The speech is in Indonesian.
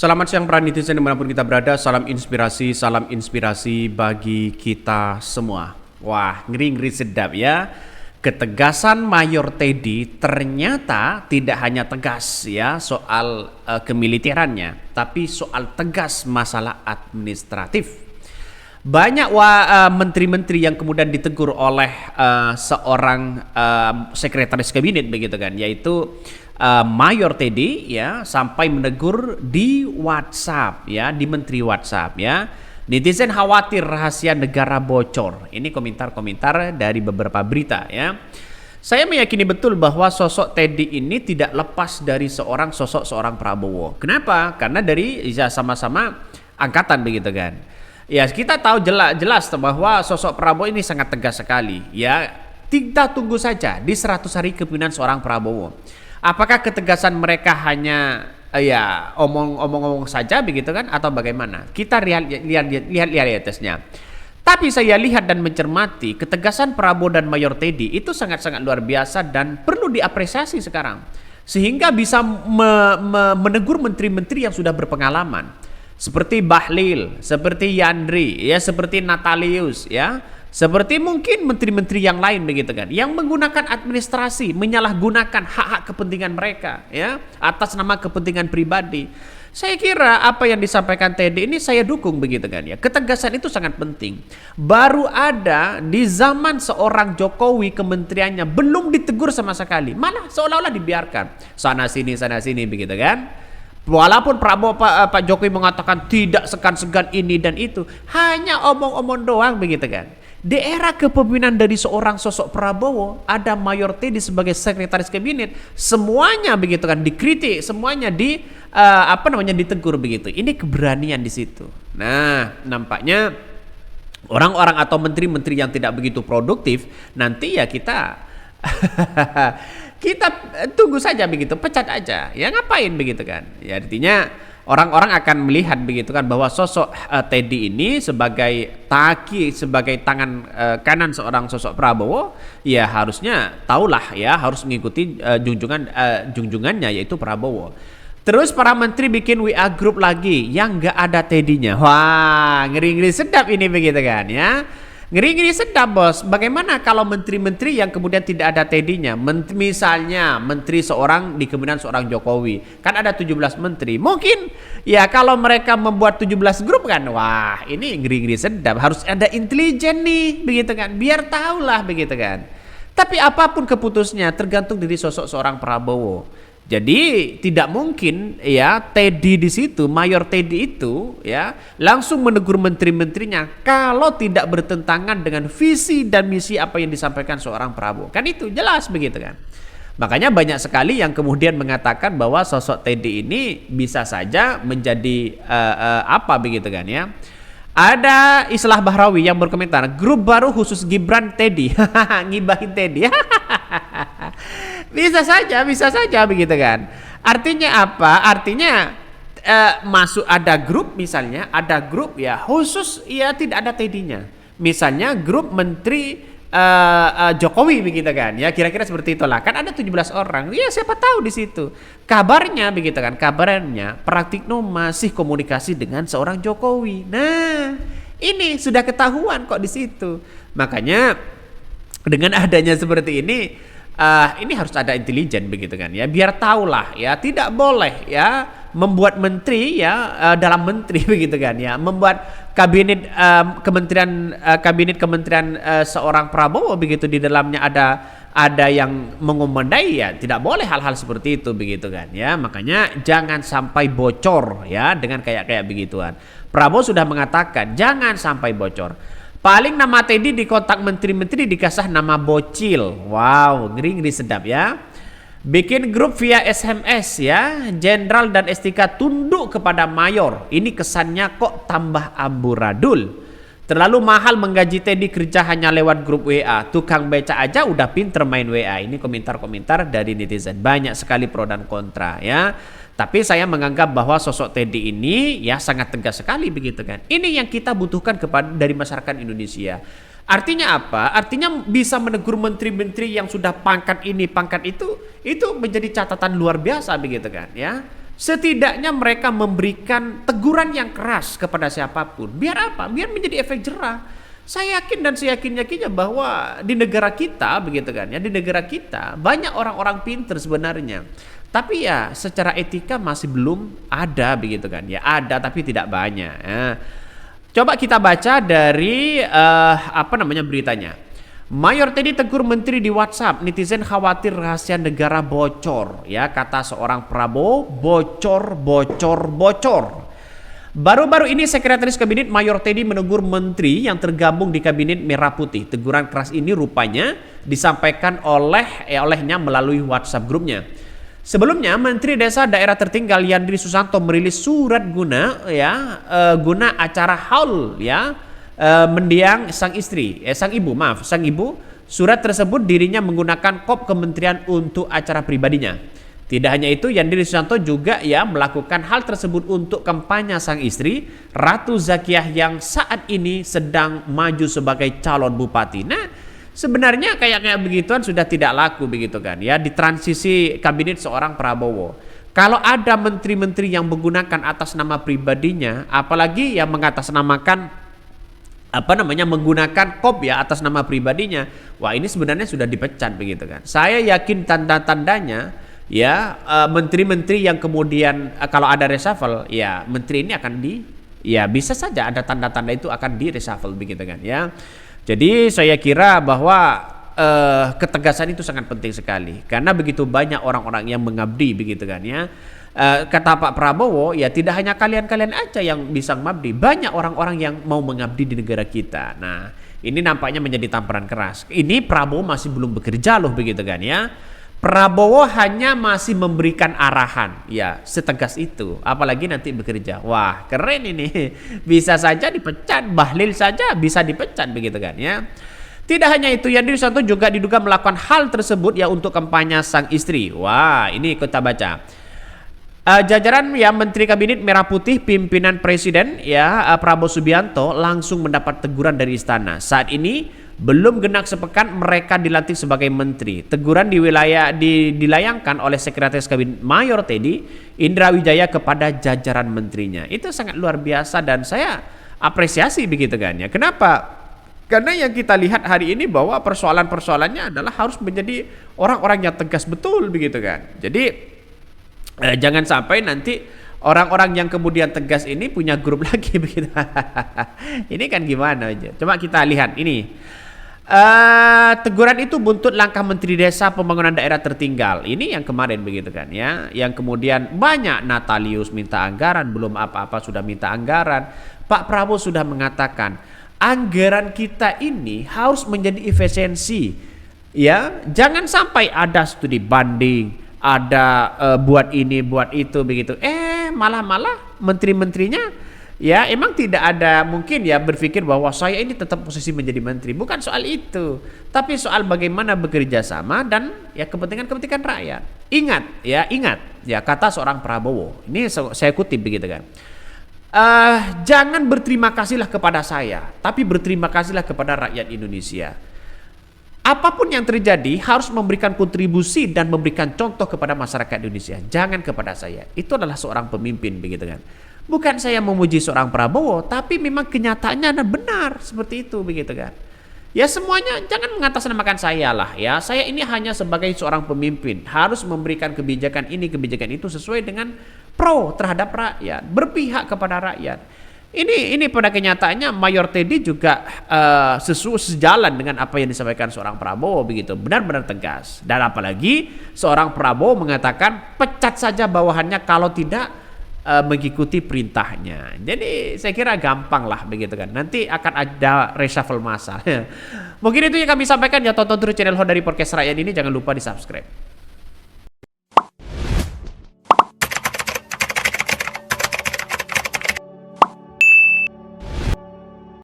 Selamat siang para netizen dimanapun kita berada, salam inspirasi bagi kita semua. Wah, ngeri-ngeri sedap ya. Ketegasan Mayor Teddy ternyata tidak hanya tegas ya soal kemiliterannya, tapi soal tegas masalah administratif. Banyak menteri-menteri yang kemudian ditegur oleh seorang sekretaris kabinet begitu kan, yaitu Mayor Teddy ya, sampai menegur di WhatsApp ya, di menteri WhatsApp ya. Netizen khawatir rahasia negara bocor. Ini komentar-komentar dari beberapa berita ya. Saya meyakini betul bahwa sosok Teddy ini tidak lepas dari seorang Prabowo. Kenapa? Karena dari sama-sama angkatan begitu kan. Ya, kita tahu jelas bahwa sosok Prabowo ini sangat tegas sekali ya. Kita tunggu saja di 100 hari kepemimpinan seorang Prabowo. Apakah ketegasan mereka hanya ya omong-omong saja begitu kan, atau bagaimana? Kita lihat realitasnya. Tapi saya lihat dan mencermati ketegasan Prabowo dan Mayor Teddy itu sangat-sangat luar biasa dan perlu diapresiasi sekarang. Sehingga bisa menegur menteri-menteri yang sudah berpengalaman. Seperti Bahlil, seperti Yandri, ya, seperti Natalius, ya, seperti mungkin menteri-menteri yang lain begitu kan, yang menggunakan administrasi, menyalahgunakan hak-hak kepentingan mereka, ya, atas nama kepentingan pribadi. Saya kira apa yang disampaikan Teddy ini saya dukung begitu kan ya. Ketegasan itu sangat penting. Baru ada di zaman seorang Jokowi kementeriannya belum ditegur sama sekali, malah seolah-olah dibiarkan sana sini begitu kan. Walaupun Pak Jokowi mengatakan tidak segan-segan ini dan itu, hanya omong-omong doang begitu kan. Di era kepemimpinan dari seorang sosok Prabowo, ada Mayor Teddy sebagai sekretaris kabinet, semuanya begitu kan dikritik, semuanya ditegur begitu. Ini keberanian di situ. Nah, nampaknya orang-orang atau menteri-menteri yang tidak begitu produktif nanti ya kita kita tunggu saja begitu, pecat aja. Ya ngapain begitu kan? Ya artinya orang-orang akan melihat begitu kan bahwa sosok Teddy ini sebagai sebagai tangan kanan seorang sosok Prabowo, ya harusnya tahulah ya, harus mengikuti junjungannya yaitu Prabowo. Terus para menteri bikin WA group lagi yang nggak ada Teddy-nya. Wah, ngeri-ngeri sedap ini begitu kan ya. Ngeri-ngeri sedap bos. Bagaimana kalau menteri-menteri yang kemudian tidak ada Teddy-nya? Misalnya menteri seorang di kepemimpinan seorang Jokowi. Kan ada 17 menteri. Mungkin ya kalau mereka membuat 17 grup kan. Wah, ini ngeri-ngeri sedap. Harus ada intelijen nih begitu kan. Biar tahulah begitu kan. Tapi apapun keputusnya tergantung dari sosok seorang Prabowo. Jadi tidak mungkin ya Teddy di situ, Mayor Teddy itu ya langsung menegur menteri-menterinya kalau tidak bertentangan dengan visi dan misi apa yang disampaikan seorang Prabowo. Kan itu jelas begitu kan. Makanya banyak sekali yang kemudian mengatakan bahwa sosok Teddy ini bisa saja menjadi apa begitu kan ya. Ada Islah Bahrawi yang berkomentar, grup baru khusus Gibran Teddy. Ngibahin Teddy. Bisa saja begitu kan. Artinya apa? Artinya masuk ada grup, misalnya ada grup ya khusus ya tidak ada Teddy-nya. Misalnya grup menteri Jokowi begitu kan. Ya kira-kira seperti itulah. Kan ada 17 orang. Ya siapa tahu di situ. Kabarnya begitu kan. Kabarnya Pratikno masih komunikasi dengan seorang Jokowi. Nah, ini sudah ketahuan kok di situ. Makanya dengan adanya seperti ini harus ada intelijen begitu kan ya, biar tahulah ya, tidak boleh ya membuat menteri ya dalam menteri begitu kan ya, membuat kabinet kementerian seorang Prabowo begitu di dalamnya ada yang mengumandai, ya tidak boleh hal-hal seperti itu begitu kan ya. Makanya jangan sampai bocor ya dengan kayak begituan. Prabowo sudah mengatakan jangan sampai bocor. Paling nama Teddy di kontak menteri-menteri dikasih nama bocil. Wow, ngeri-ngeri sedap ya. Bikin grup via SMS ya. Jenderal dan STK tunduk kepada Mayor. Ini kesannya kok tambah amburadul. Terlalu mahal menggaji Teddy kerja hanya lewat grup WA. Tukang beca aja udah pinter main WA. Ini komentar-komentar dari netizen. Banyak sekali pro dan kontra ya. Tapi saya menganggap bahwa sosok Teddy ini ya sangat tegas sekali begitu kan. Ini yang kita butuhkan dari masyarakat Indonesia. Artinya apa? Artinya bisa menegur menteri-menteri yang sudah pangkat ini, pangkat itu menjadi catatan luar biasa begitu kan ya. Setidaknya mereka memberikan teguran yang keras kepada siapapun. Biar apa? Biar menjadi efek jerah. Saya yakin dan saya yakinnya bahwa di negara kita begitu kan ya, di negara kita banyak orang-orang pinter sebenarnya. Tapi ya secara etika masih belum ada begitu kan ya. Ada tapi tidak banyak. Ya. Coba kita baca dari beritanya. Mayor Teddy tegur menteri di WhatsApp, netizen khawatir rahasia negara bocor. Ya, kata seorang Prabowo, bocor. Baru-baru ini Sekretaris Kabinet Mayor Teddy menegur menteri yang tergabung di Kabinet Merah Putih. Teguran keras ini rupanya disampaikan olehnya melalui WhatsApp grupnya. Sebelumnya, Menteri Desa Daerah Tertinggal Yandri Susanto merilis surat guna acara haul mendiang sang ibu. Surat tersebut dirinya menggunakan kop kementerian untuk acara pribadinya. Tidak hanya itu, Yandri Susanto juga melakukan hal tersebut untuk kampanye sang istri, Ratu Zakiah yang saat ini sedang maju sebagai calon bupati. Nah, sebenarnya kayak begituan sudah tidak laku begitu kan ya di transisi kabinet seorang Prabowo. Kalau ada menteri-menteri yang menggunakan atas nama pribadinya, apalagi yang mengatasnamakan menggunakan kop atas nama pribadinya, wah ini sebenarnya sudah dipecat begitu kan. Saya yakin tanda-tandanya menteri-menteri yang kemudian kalau ada reshuffle menteri ini akan bisa saja ada tanda-tanda itu akan di reshuffle begitu kan ya. Jadi saya kira bahwa ketegasan itu sangat penting sekali karena begitu banyak orang-orang yang mengabdi begitu kan ya. Kata Pak Prabowo, tidak hanya kalian-kalian aja yang bisa mengabdi, banyak orang-orang yang mau mengabdi di negara kita. Nah, ini nampaknya menjadi tamparan keras. Ini Prabowo masih belum bekerja loh begitu kan ya. Prabowo hanya masih memberikan arahan, setegas itu. Apalagi nanti bekerja. Wah, keren ini. Bisa saja dipecat, Bahlil saja bisa dipecat begitu kan ya. Tidak hanya itu, Yandri Susanto juga diduga melakukan hal tersebut untuk kampanye sang istri. Wah, ini kita baca. Jajaran Menteri Kabinet Merah Putih pimpinan Presiden Prabowo Subianto langsung mendapat teguran dari istana. Saat ini belum genap sepekan mereka dilantik sebagai menteri. Teguran dilayangkan oleh Sekretaris Kabinet Mayor Teddy Indra Wijaya kepada jajaran menterinya. Itu sangat luar biasa dan saya apresiasi begitu kan ya. Kenapa? Karena yang kita lihat hari ini bahwa persoalan-persoalannya adalah harus menjadi orang-orang yang tegas betul begitu kan. Jadi jangan sampai nanti orang-orang yang kemudian tegas ini punya grup lagi begitu. Ini kan gimana aja. Coba kita lihat ini. Teguran itu buntut langkah Menteri Desa Pembangunan Daerah Tertinggal. Ini yang kemarin begitu kan ya. Yang kemudian banyak Natalius minta anggaran, belum apa-apa sudah minta anggaran. Pak Prabowo sudah mengatakan, anggaran kita ini harus menjadi efisiensi. Jangan sampai ada studi banding, ada buat ini buat itu begitu. Malah menteri-menterinya emang tidak ada mungkin berpikir bahwa saya ini tetap posisi menjadi menteri. Bukan soal itu, tapi soal bagaimana bekerja sama dan kepentingan rakyat. Ingat kata seorang Prabowo. Ini saya kutip begitu kan. Jangan berterima kasihlah kepada saya, tapi berterima kasihlah kepada rakyat Indonesia. Apapun yang terjadi harus memberikan kontribusi dan memberikan contoh kepada masyarakat Indonesia. Jangan kepada saya. Itu adalah seorang pemimpin begitu kan. Bukan saya memuji seorang Prabowo, tapi memang kenyataannya benar seperti itu begitu kan. Semuanya jangan mengatasnamakan saya lah ya. Saya ini hanya sebagai seorang pemimpin harus memberikan kebijakan ini kebijakan itu sesuai dengan pro terhadap rakyat, berpihak kepada rakyat. Ini pada kenyataannya Mayor Teddy juga sejalan dengan apa yang disampaikan seorang Prabowo begitu, benar-benar tegas. Dan apalagi seorang Prabowo mengatakan pecat saja bawahannya kalau tidak mengikuti perintahnya. Jadi saya kira gampang lah begitu kan. Nanti akan ada reshuffle massal. Mungkin itu yang kami sampaikan ya. Tonton terus channel Hot dari Podcast Rakyat ini, jangan lupa di subscribe.